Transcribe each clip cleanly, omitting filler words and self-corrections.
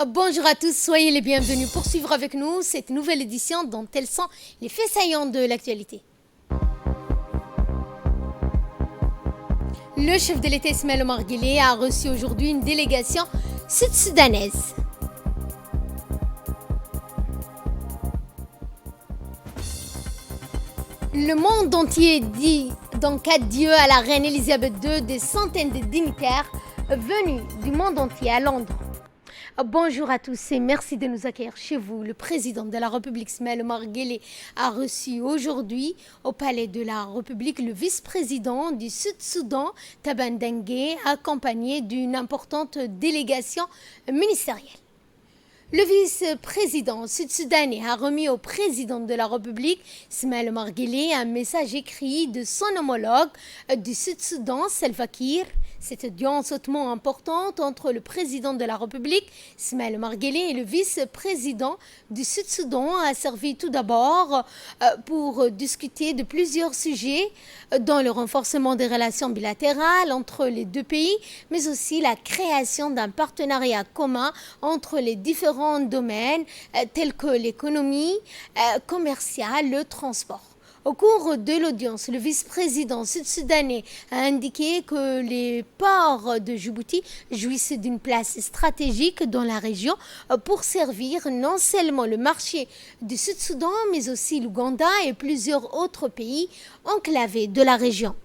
Bonjour à tous, soyez les bienvenus pour suivre avec nous cette nouvelle édition dont tels sont les faits saillants de l'actualité. Le chef de l'État Ismaël Omar Guelleh a reçu aujourd'hui une délégation sud-soudanaise. Le monde entier dit donc adieu à la reine Elisabeth II, des centaines de dignitaires venus du monde entier à Londres. Bonjour à tous et merci de nous accueillir chez vous. Le président de la République Ismaël Omar Guelleh a reçu aujourd'hui au Palais de la République le vice-président du Sud-Soudan, Taban Dengue, accompagné d'une importante délégation ministérielle. Le vice-président sud-soudanais a remis au président de la République, Ismaël Omar Guelleh, un message écrit de son homologue du Sud-Soudan, Salva Kiir. Cette audience hautement importante entre le président de la République, Ismaël Omar Guelleh, et le vice-président du Sud-Soudan a servi tout d'abord pour discuter de plusieurs sujets, dont le renforcement des relations bilatérales entre les deux pays, mais aussi la création d'un partenariat commun entre les différents domaines tels que l'économie commerciale, le transport. Au cours de l'audience, le vice-président sud-soudanais a indiqué que les ports de Djibouti jouissent d'une place stratégique dans la région pour servir non seulement le marché du Sud-Soudan, mais aussi l'Ouganda et plusieurs autres pays enclavés de la région.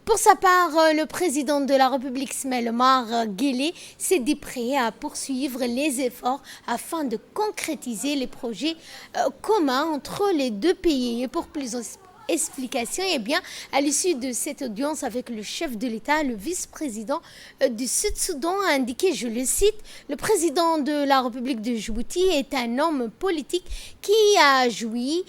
Pour sa part, le président de la République Ismaël Omar Guelleh s'est dit prêt à poursuivre les efforts afin de concrétiser les projets communs entre les deux pays. Et pour plus d'explications, à l'issue de cette audience avec le chef de l'État, le vice-président du Sud-Soudan a indiqué, je le cite, « Le président de la République de Djibouti est un homme politique qui a joué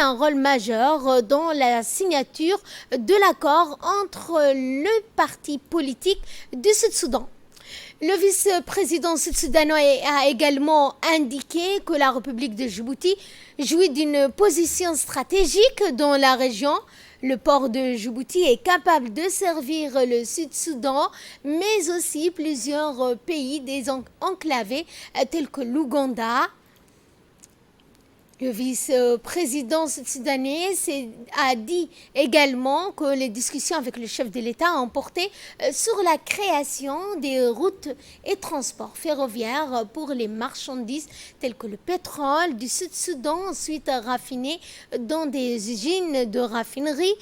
un rôle majeur dans la signature de l'accord entre le parti politique du Sud-Soudan. » Le vice-président sud-soudanais a également indiqué que la République de Djibouti jouit d'une position stratégique dans la région. Le port de Djibouti est capable de servir le Sud-Soudan, mais aussi plusieurs pays désenclavés tels que l'Ouganda. Le vice-président sud-soudanais a dit également que les discussions avec le chef de l'État ont porté sur la création des routes et transports ferroviaires pour les marchandises telles que le pétrole du Sud-Soudan, ensuite raffiné dans des usines de raffinerie,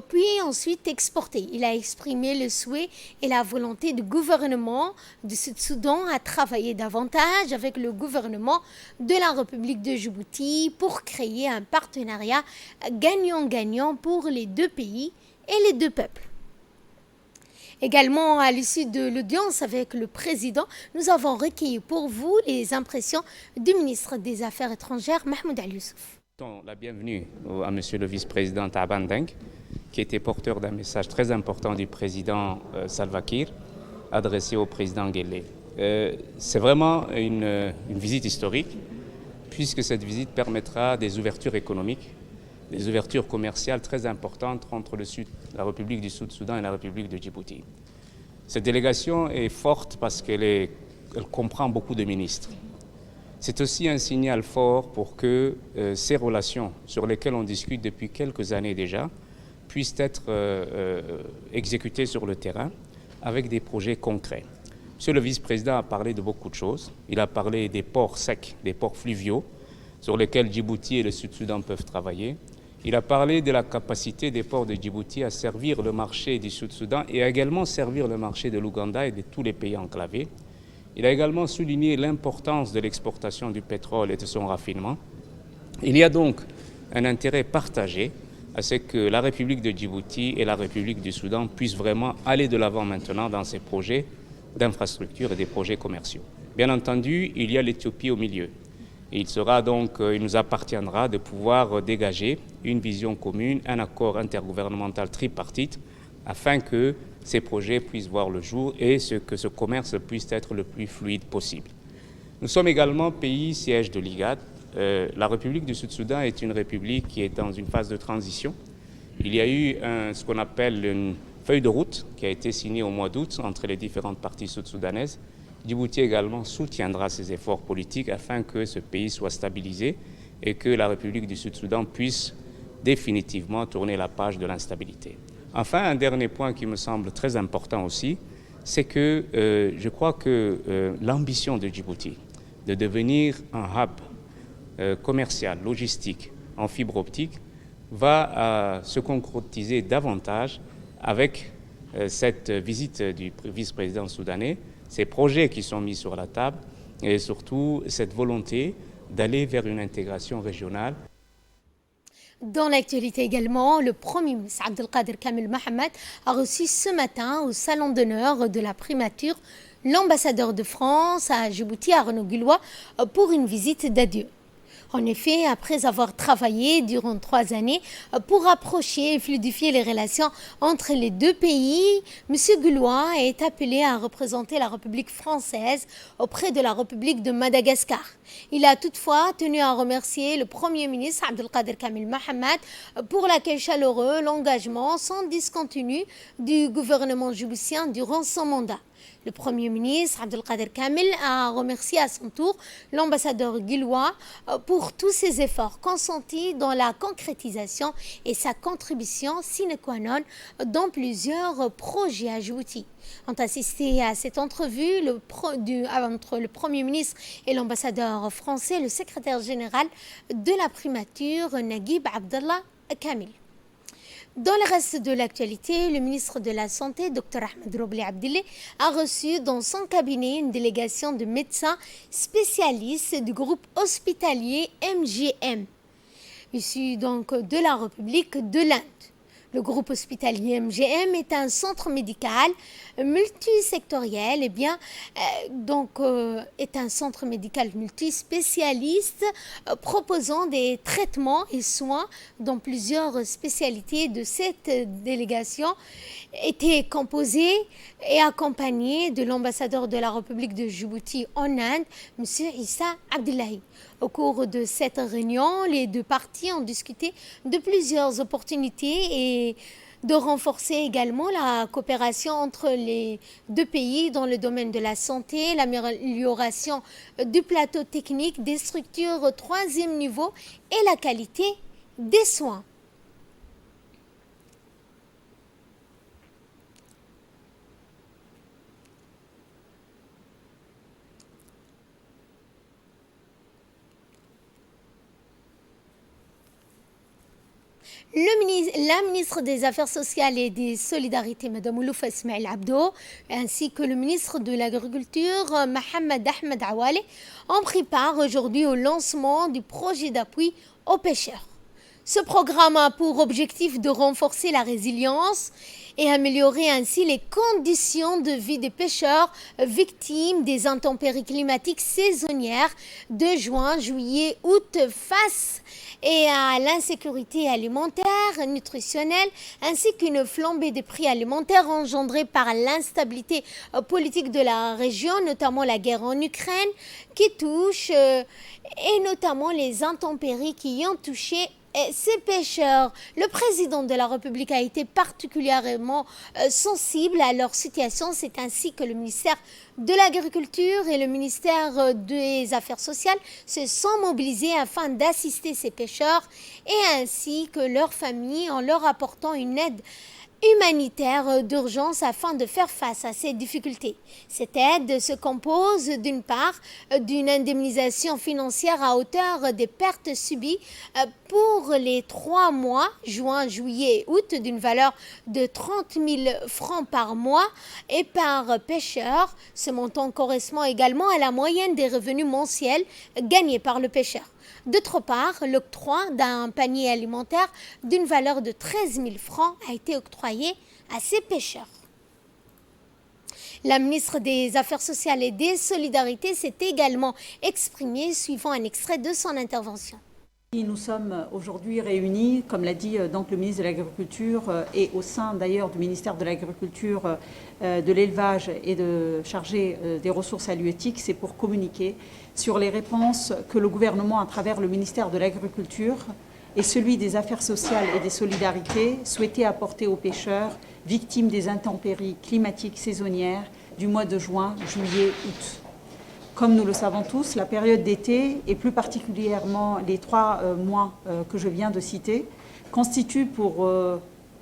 puis ensuite exporté. Il a exprimé le souhait et la volonté du gouvernement du Sud-Soudan à travailler davantage avec le gouvernement de la République de Djibouti pour créer un partenariat gagnant-gagnant pour les deux pays et les deux peuples. Également, à l'issue de l'audience avec le président, nous avons recueilli pour vous les impressions du ministre des Affaires étrangères, Mahmoud Al-Youssouf. La bienvenue à monsieur le vice-président Taban Dengue, qui était porteur d'un message très important du président Salva Kiir, adressé au président Guelleh. C'est vraiment une visite historique, puisque cette visite permettra des ouvertures économiques, des ouvertures commerciales très importantes entre la République du Sud-Soudan et la République de Djibouti. Cette délégation est forte parce qu'elle comprend beaucoup de ministres. C'est aussi un signal fort pour que ces relations, sur lesquelles on discute depuis quelques années déjà, puissent être exécutées sur le terrain avec des projets concrets. Monsieur le vice-président a parlé de beaucoup de choses. Il a parlé des ports secs, des ports fluviaux, sur lesquels Djibouti et le Sud-Soudan peuvent travailler. Il a parlé de la capacité des ports de Djibouti à servir le marché du Sud-Soudan et à également servir le marché de l'Ouganda et de tous les pays enclavés. Il a également souligné l'importance de l'exportation du pétrole et de son raffinement. Il y a donc un intérêt partagé à ce que la République de Djibouti et la République du Soudan puissent vraiment aller de l'avant maintenant dans ces projets d'infrastructures et des projets commerciaux. Bien entendu, il y a l'Éthiopie au milieu. Et il nous appartiendra de pouvoir dégager une vision commune, un accord intergouvernemental tripartite, afin que ces projets puissent voir le jour et que ce commerce puisse être le plus fluide possible. Nous sommes également pays siège de l'IGAD. La République du Sud-Soudan est une république qui est dans une phase de transition. Il y a eu ce qu'on appelle une feuille de route qui a été signée au mois d'août entre les différentes parties sud-soudanaises Djibouti également soutiendra ces efforts politiques afin que ce pays soit stabilisé et que la République du Sud-Soudan puisse définitivement tourner la page de l'instabilité. Enfin, un dernier point qui me semble très important aussi, c'est que je crois que l'ambition de Djibouti de devenir un hub commercial, logistique, en fibre optique, va se concrétiser davantage avec cette visite du vice-président soudanais, ces projets qui sont mis sur la table et surtout cette volonté d'aller vers une intégration régionale. Dans l'actualité également, le Premier ministre Abdelkader Kamel Mohamed a reçu ce matin au salon d'honneur de la primature l'ambassadeur de France à Djibouti, Arnaud Guillois, pour une visite d'adieu. En effet, après avoir travaillé durant 3 années pour rapprocher et fluidifier les relations entre les deux pays, M. Guillois est appelé à représenter la République française auprès de la République de Madagascar. Il a toutefois tenu à remercier le Premier ministre Abdelkader Kamel Mohamed pour l'accueil chaleureux, l'engagement sans discontinu du gouvernement djiboutien durant son mandat. Le Premier ministre Abdelkader Kamel a remercié à son tour l'ambassadeur Guillois pour tous ses efforts consentis dans la concrétisation et sa contribution sine qua non dans plusieurs projets à Djibouti. Ont assisté à cette entrevue entre le Premier ministre et l'ambassadeur français, le secrétaire général de la primature, Naguib Abdallah Kamel. Dans le reste de l'actualité, le ministre de la Santé, Dr Ahmed Roblé Abdillah, a reçu dans son cabinet une délégation de médecins spécialistes du groupe hospitalier MGM, issu donc de la République de l'Inde. Le groupe hospitalier MGM est un centre médical multisectoriel, est un centre médical multispécialiste proposant des traitements et soins dans plusieurs spécialités. De cette délégation était composée et accompagnée de l'ambassadeur de la République de Djibouti en Inde, M. Issa Abdullahi. Au cours de cette réunion, les deux parties ont discuté de plusieurs opportunités et de renforcer également la coopération entre les deux pays dans le domaine de la santé, l'amélioration du plateau technique, des structures 3e niveau et la qualité des soins. La ministre des Affaires sociales et des Solidarités, Mme Ouloufa Ismail Abdo, ainsi que le ministre de l'Agriculture, Mohamed Ahmed Awale, ont pris part aujourd'hui au lancement du projet d'appui aux pêcheurs. Ce programme a pour objectif de renforcer la résilience et améliorer ainsi les conditions de vie des pêcheurs victimes des intempéries climatiques saisonnières de juin, juillet, août face et à l'insécurité alimentaire, nutritionnelle, ainsi qu'une flambée des prix alimentaires engendrée par l'instabilité politique de la région, notamment la guerre en Ukraine, qui touche, et notamment les intempéries qui y ont touché ces pêcheurs. Le président de la République a été particulièrement sensible à leur situation. C'est ainsi que le ministère de l'Agriculture et le ministère des Affaires sociales se sont mobilisés afin d'assister ces pêcheurs et ainsi que leurs familles en leur apportant une aide humanitaire d'urgence afin de faire face à ces difficultés. Cette aide se compose d'une part d'une indemnisation financière à hauteur des pertes subies pour les 3 mois, juin, juillet et août, d'une valeur de 30 000 francs par mois et par pêcheur. Ce montant correspond également à la moyenne des revenus mensuels gagnés par le pêcheur. D'autre part, l'octroi d'un panier alimentaire d'une valeur de 13 000 francs a été octroyé à ces pêcheurs. La ministre des Affaires sociales et des Solidarités s'est également exprimée suivant un extrait de son intervention. Nous sommes aujourd'hui réunis, comme l'a dit donc le ministre de l'Agriculture et au sein d'ailleurs du ministère de l'Agriculture, de l'élevage et de chargé des ressources halieutiques, c'est pour communiquer sur les réponses que le gouvernement, à travers le ministère de l'Agriculture et celui des Affaires sociales et des Solidarités, souhaitait apporter aux pêcheurs victimes des intempéries climatiques saisonnières, du mois de juin, juillet, août. Comme nous le savons tous, la période d'été, et plus particulièrement les 3 mois que je viens de citer, constitue pour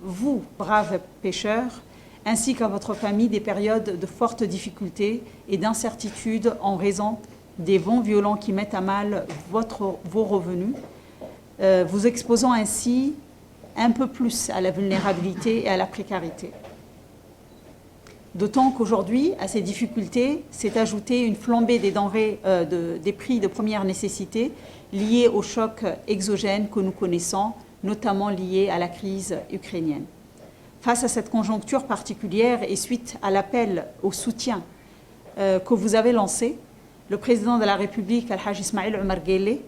vous, braves pêcheurs, ainsi qu'à votre famille, des périodes de fortes difficultés et d'incertitudes en raison des vents violents qui mettent à mal vos revenus, vous exposant ainsi un peu plus à la vulnérabilité et à la précarité. D'autant qu'aujourd'hui, à ces difficultés, s'est ajoutée une flambée des denrées, des prix de première nécessité liés au choc exogène que nous connaissons, notamment liés à la crise ukrainienne. Face à cette conjoncture particulière et suite à l'appel au soutien que vous avez lancé, le président de la République, Al-Hajj Ismaïl Omar Guelleh,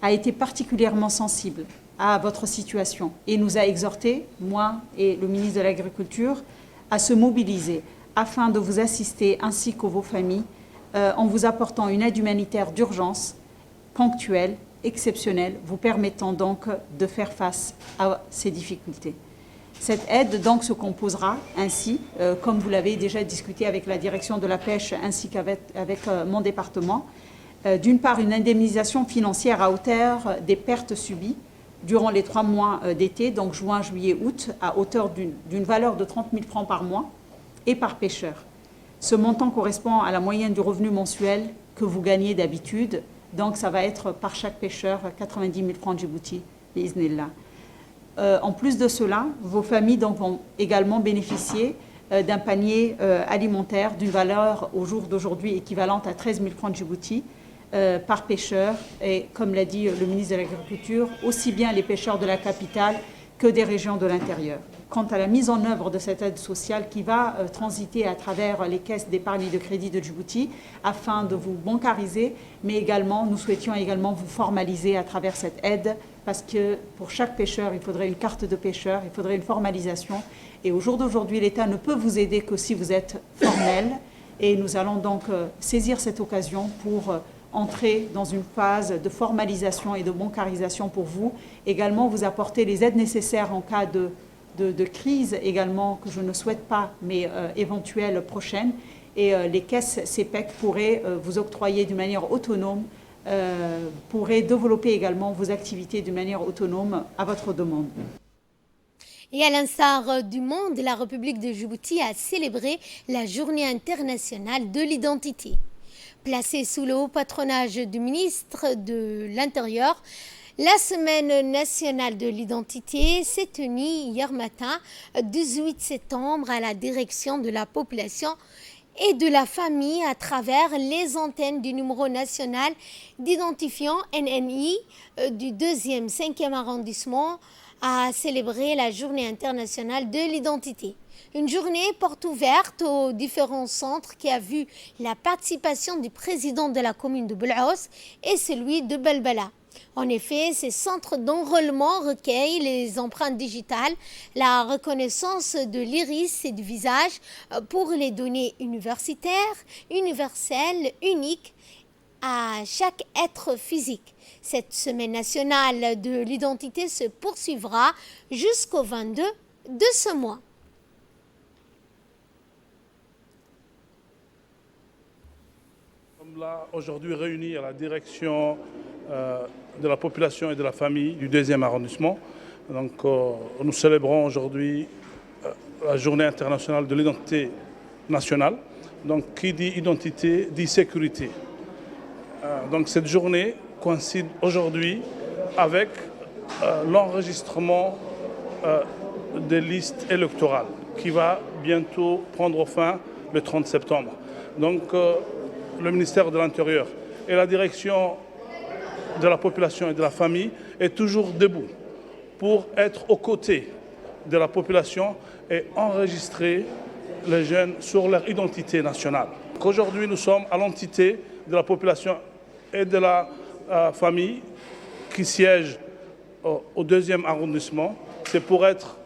a été particulièrement sensible à votre situation et nous a exhorté, moi et le ministre de l'Agriculture, à se mobiliser afin de vous assister ainsi que vos familles en vous apportant une aide humanitaire d'urgence, ponctuelle, exceptionnelle, vous permettant donc de faire face à ces difficultés. Cette aide donc se composera ainsi, comme vous l'avez déjà discuté avec la direction de la pêche ainsi qu'avec mon département, d'une part une indemnisation financière à hauteur des pertes subies durant les 3 mois d'été, donc juin, juillet, août, à hauteur d'une valeur de 30 000 francs par mois et par pêcheur. Ce montant correspond à la moyenne du revenu mensuel que vous gagnez d'habitude, donc ça va être par chaque pêcheur 90 000 francs Djibouti, bi'iznillah. En plus de cela, vos familles donc, vont également bénéficier d'un panier alimentaire d'une valeur au jour d'aujourd'hui équivalente à 13 000 francs Djibouti par pêcheur. Et comme l'a dit le ministre de l'Agriculture, aussi bien les pêcheurs de la capitale que des régions de l'intérieur. Quant à la mise en œuvre de cette aide sociale qui va transiter à travers les caisses d'épargne et de crédit de Djibouti afin de vous bancariser, mais également, nous souhaitions également vous formaliser à travers cette aide parce que pour chaque pêcheur, il faudrait une carte de pêcheur, il faudrait une formalisation. Et au jour d'aujourd'hui, l'État ne peut vous aider que si vous êtes formel. Et nous allons donc saisir cette occasion pour entrer dans une phase de formalisation et de bancarisation pour vous. Également, vous apporter les aides nécessaires en cas de crise également, que je ne souhaite pas, mais éventuelle prochaine. Et les caisses CEPEC pourraient vous octroyer d'une manière autonome, pourraient développer également vos activités d'une manière autonome à votre demande. Et à l'instar du monde, la République de Djibouti a célébré la Journée internationale de l'identité. Placée sous le haut patronage du ministre de l'Intérieur, la Semaine nationale de l'identité s'est tenue hier matin, 18 septembre, à la direction de la population et de la famille à travers les antennes du numéro national d'identifiant NNI du 2e, 5e arrondissement a célébré la Journée internationale de l'identité. Une journée porte ouverte aux différents centres qui a vu la participation du président de la commune de Bel'Aos et celui de Belbela. En effet, ces centres d'enrôlement recueillent les empreintes digitales, la reconnaissance de l'iris et du visage pour les données universitaires, universelles, uniques à chaque être physique. Cette semaine nationale de l'identité se poursuivra jusqu'au 22 de ce mois. Nous sommes là aujourd'hui réunis à la direction de la population et de la famille du 2e arrondissement. Donc, nous célébrons aujourd'hui la Journée internationale de l'identité nationale. Donc, qui dit identité dit sécurité. Donc, cette journée coïncide aujourd'hui avec l'enregistrement des listes électorales qui va bientôt prendre fin le 30 septembre. Donc, le ministère de l'Intérieur et la direction de la population et de la famille est toujours debout pour être aux côtés de la population et enregistrer les jeunes sur leur identité nationale. Aujourd'hui, nous sommes à l'entité de la population et de la famille qui siège au 2e arrondissement. C'est pour être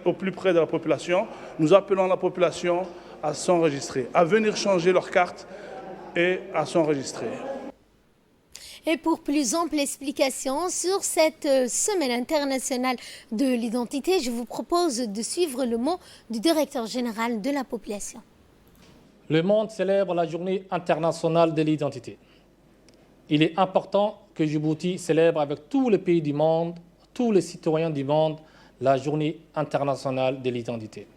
au plus près de la population. Nous appelons la population à s'enregistrer, à venir changer leur carte et à s'enregistrer. Et pour plus ample explication sur cette semaine internationale de l'identité, je vous propose de suivre le mot du directeur général de la population. Le monde célèbre la journée internationale de l'identité. Il est important que Djibouti célèbre avec tous les pays du monde, tous les citoyens du monde, la journée internationale de l'identité.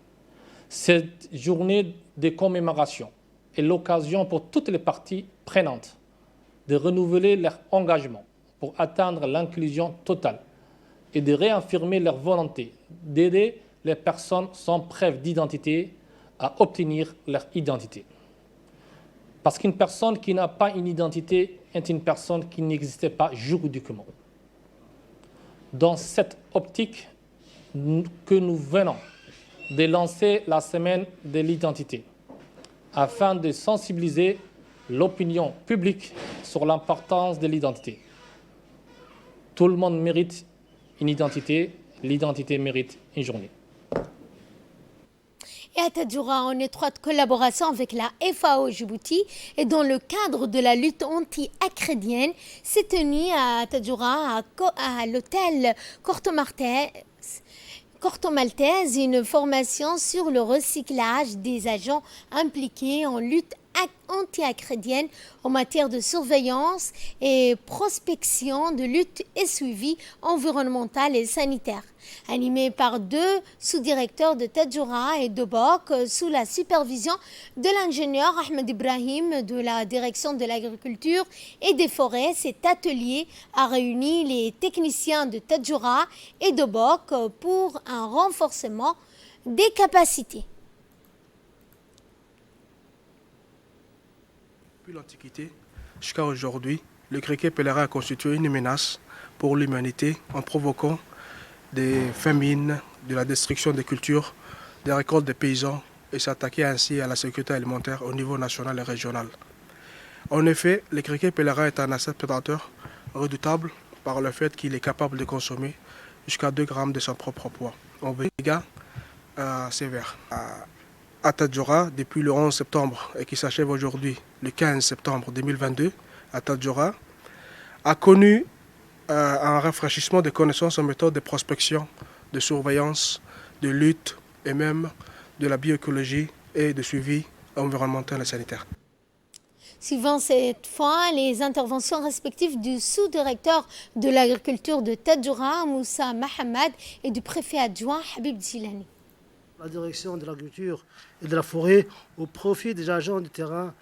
Cette journée de commémoration est l'occasion pour toutes les parties prenantes de renouveler leur engagement pour atteindre l'inclusion totale et de réaffirmer leur volonté d'aider les personnes sans preuve d'identité à obtenir leur identité. Parce qu'une personne qui n'a pas une identité est une personne qui n'existait pas juridiquement. Dans cette optique que nous venons de lancer la semaine de l'identité, afin de sensibiliser l'opinion publique sur l'importance de l'identité. Tout le monde mérite une identité, l'identité mérite une journée. Et à Tadjoura, en étroite collaboration avec la FAO Djibouti et dans le cadre de la lutte anti-acrédienne, s'est tenue à Tadjoura, à l'hôtel Corto Maltese, une formation sur le recyclage des agents impliqués en lutte anti-acrédienne en matière de surveillance et prospection de lutte et suivi environnemental et sanitaire. Animé par 2 sous-directeurs de Tadjoura et de Bok, sous la supervision de l'ingénieur Ahmed Ibrahim de la direction de l'agriculture et des forêts, cet atelier a réuni les techniciens de Tadjoura et de Bok pour un renforcement des capacités. Depuis l'Antiquité jusqu'à aujourd'hui, le criquet pèlerin a constitué une menace pour l'humanité en provoquant des famines, de la destruction des cultures, des récoltes des paysans et s'attaquer ainsi à la sécurité alimentaire au niveau national et régional. En effet, le criquet pèlerin est un insecte prédateur redoutable par le fait qu'il est capable de consommer jusqu'à 2 grammes de son propre poids, en dégâts sévères. À Tadjoura, depuis le 11 septembre et qui s'achève aujourd'hui, le 15 septembre 2022, à Tadjoura, a connu un rafraîchissement des connaissances en méthode de prospection, de surveillance, de lutte et même de la bioécologie et de suivi environnemental et sanitaire. Suivant cette fois les interventions respectives du sous-directeur de l'agriculture de Tadjoura, Moussa Mahamad, et du préfet adjoint Habib Djilani. La direction de l'agriculture et de la forêt au profit des agents du terrain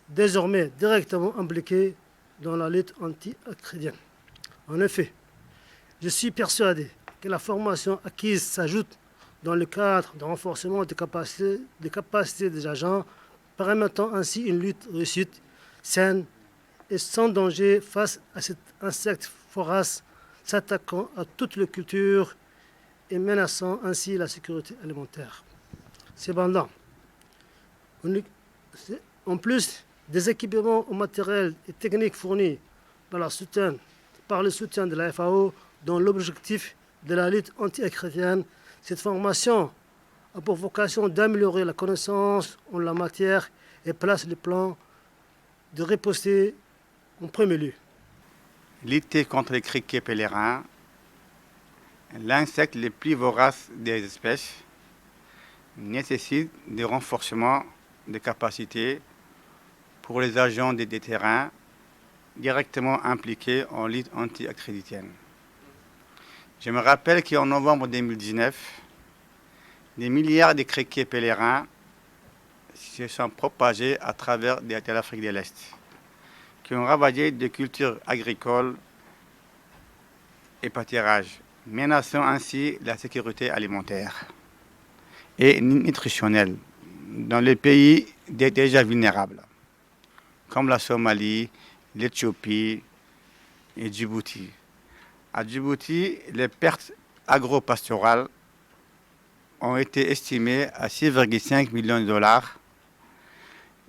désormais directement impliqués dans la lutte anti-acrédienne. En effet, je suis persuadé que la formation acquise s'ajoute dans le cadre d'un renforcement des capacités des agents, permettant ainsi une lutte réussite, saine et sans danger face à cet insecte vorace s'attaquant à toutes les cultures et menaçant ainsi la sécurité alimentaire. Cependant, en plus des équipements matériels et techniques fournis par le soutien de la FAO dans l'objectif de la lutte anti-acrédienne, cette formation a pour vocation d'améliorer la connaissance en la matière et place le plan de riposter en premier lieu. Lutter contre les criquets pèlerins, l'insecte le plus vorace des espèces, nécessite des renforcements de capacités pour les agents des terrains directement impliqués en lutte anti-acrédienne. Je me rappelle qu'en novembre 2019, des milliards de criquets pèlerins se sont propagés à travers l'Afrique de l'Est, qui ont ravagé des cultures agricoles et pâturages, menaçant ainsi la sécurité alimentaire et nutritionnelle dans les pays déjà vulnérables, comme la Somalie, l'Éthiopie et Djibouti. À Djibouti, les pertes agro-pastorales ont été estimées à 6,5 millions de dollars.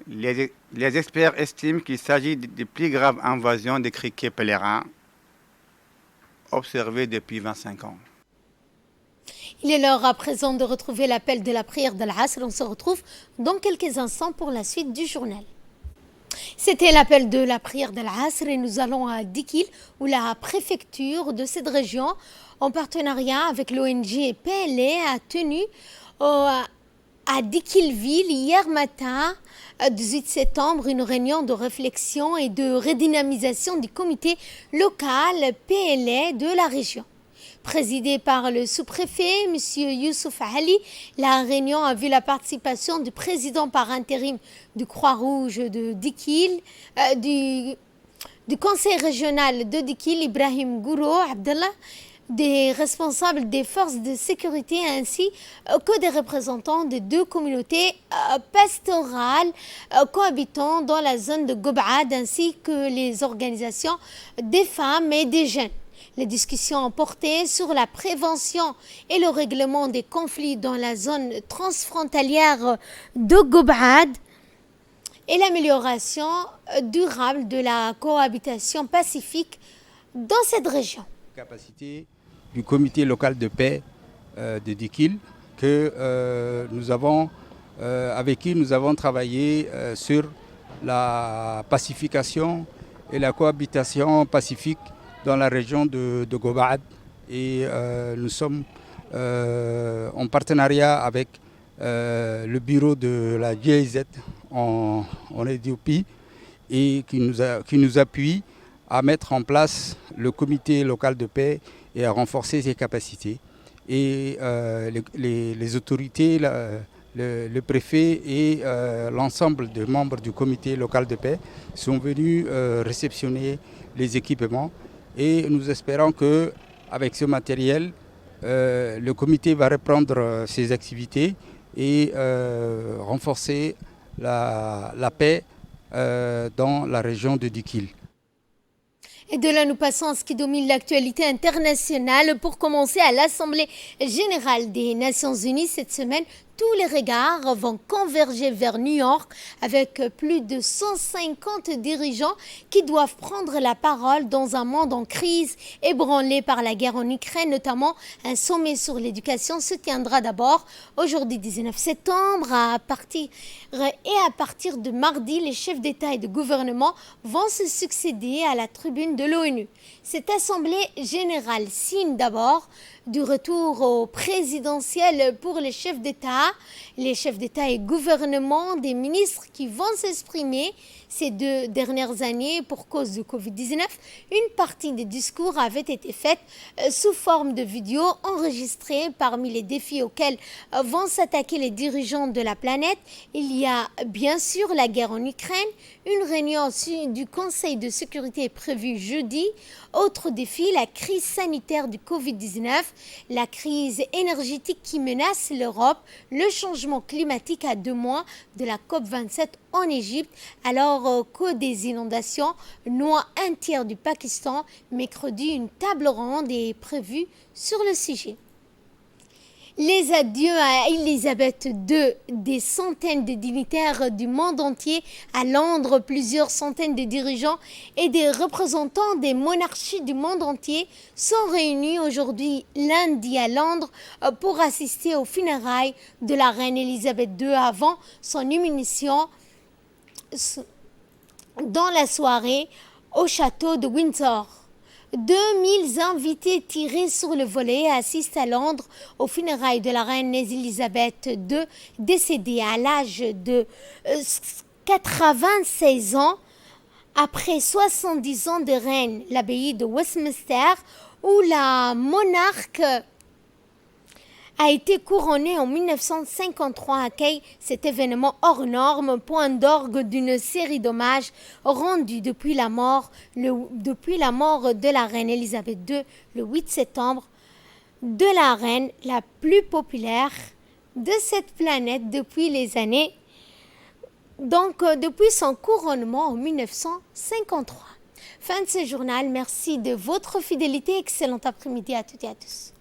Les experts estiment qu'il s'agit des plus graves invasions des criquets pèlerins observées depuis 25 ans. Il est l'heure à présent de retrouver l'appel de la prière de l'Asr. On se retrouve dans quelques instants pour la suite du journal. C'était l'appel de la prière de l'Asr et nous allons à Dikil, où la préfecture de cette région, en partenariat avec l'ONG PLA, a tenu à Dikilville hier matin, 18 septembre, une réunion de réflexion et de redynamisation du comité local PLA de la région. Présidée par le sous-préfet, M. Youssouf Ali, la réunion a vu la participation du président par intérim du Croix-Rouge de Dikil, du conseil régional de Dikil, Ibrahim Gouro Abdallah, des responsables des forces de sécurité ainsi que des représentants des deux communautés pastorales cohabitant dans la zone de Gob'ad ainsi que les organisations des femmes et des jeunes. Les discussions ont porté sur la prévention et le règlement des conflits dans la zone transfrontalière de Gob'ad et l'amélioration durable de la cohabitation pacifique dans cette région. Capacité du comité local de paix de Dikil avec qui nous avons travaillé sur la pacification et la cohabitation pacifique dans la région de Gob'ad. Et nous sommes en partenariat avec le bureau de la GIZ en Éthiopie et qui nous appuie à mettre en place le comité local de paix et à renforcer ses capacités. Et les autorités, le préfet et l'ensemble des membres du comité local de paix sont venus réceptionner les équipements. Et nous espérons qu'avec ce matériel, le comité va reprendre ses activités et renforcer la paix dans la région de Dikil. Et de là, nous passons à ce qui domine l'actualité internationale. Pour commencer, à l'Assemblée générale des Nations Unies cette semaine, tous les regards vont converger vers New York avec plus de 150 dirigeants qui doivent prendre la parole dans un monde en crise ébranlé par la guerre en Ukraine. Notamment, un sommet sur l'éducation se tiendra d'abord aujourd'hui 19 septembre. À partir de mardi, les chefs d'État et de gouvernement vont se succéder à la tribune de l'ONU. Cette assemblée générale signe d'abord du retour au présidentiel pour les chefs d'État et gouvernement, des ministres qui vont s'exprimer ces 2 dernières années pour cause du Covid-19. Une partie des discours avait été faite sous forme de vidéos enregistrées. Parmi les défis auxquels vont s'attaquer les dirigeants de la planète, il y a bien sûr la guerre en Ukraine. Une réunion du Conseil de sécurité est prévue jeudi. Autre défi, la crise sanitaire du Covid-19, la crise énergétique qui menace l'Europe, le changement climatique à 2 mois de la COP27 en Égypte, alors que des inondations noient un tiers du Pakistan. Mercredi, une table ronde est prévue sur le sujet. Les adieux à Elisabeth II, des centaines de dignitaires du monde entier à Londres, plusieurs centaines de dirigeants et des représentants des monarchies du monde entier sont réunis aujourd'hui lundi à Londres pour assister aux funérailles de la reine Elisabeth II avant son inhumation dans la soirée au château de Windsor. 2000 invités tirés sur le volet assistent à Londres aux funérailles de la reine Elisabeth II, décédée à l'âge de 96 ans après 70 ans de règne. L'abbaye de Westminster, où la monarque a été couronnée en 1953, accueille cet événement hors norme, point d'orgue d'une série d'hommages rendus depuis la mort de la reine Elisabeth II le 8 septembre, de la reine la plus populaire de cette planète depuis depuis son couronnement en 1953. Fin de ce journal, merci de votre fidélité, excellent après-midi à toutes et à tous.